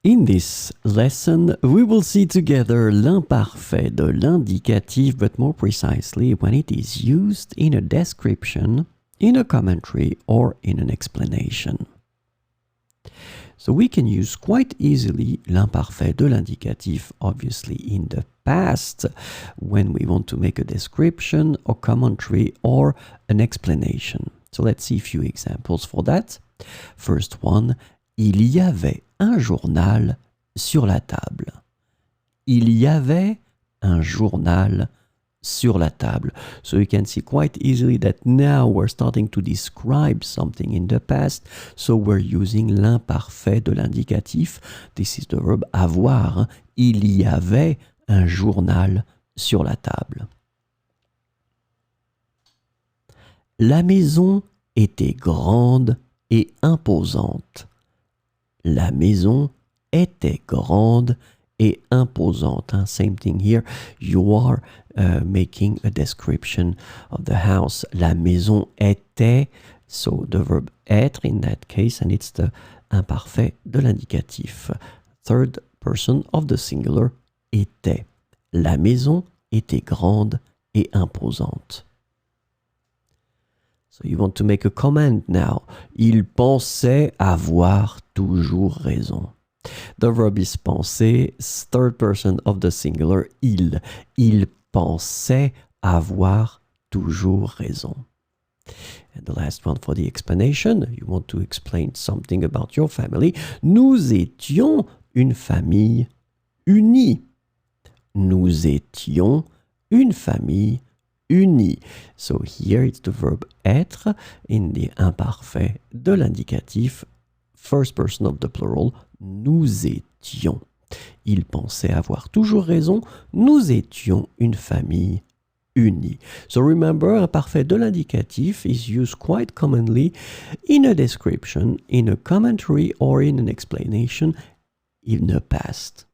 In this lesson, we will see together l'imparfait de l'indicatif, but more precisely when it is used in a description, in a commentary, or in an explanation. So we can use quite easily l'imparfait de l'indicatif, obviously in the past, when we want to make a description, a commentary, or an explanation. So let's see a few examples for that. First one, il y avait un journal sur la table. Il y avait un journal sur la table. So you can see quite easily that now we're starting to describe something in the past. So we're using l'imparfait de l'indicatif. This is the verb avoir. Il y avait un journal sur la table. La maison était grande et imposante. La maison était grande et imposante. Same thing here. You are making a description of the house. La maison était, so the verb être in that case, and it's the imparfait de l'indicatif. Third person of the singular, était. La maison était grande et imposante. So you want to make a comment now. Il pensait avoir toujours raison. The verb is penser, third person of the singular, il. Il pensait avoir toujours raison. And the last one for the explanation. You want to explain something about your family. Nous étions une famille unie. Nous étions une famille unie. So here it's the verb être in the imparfait de l'indicatif, first person of the plural, nous étions. Il pensait avoir toujours raison, nous étions une famille unie. So remember, imparfait de l'indicatif is used quite commonly in a description, in a commentary, or in an explanation in the past.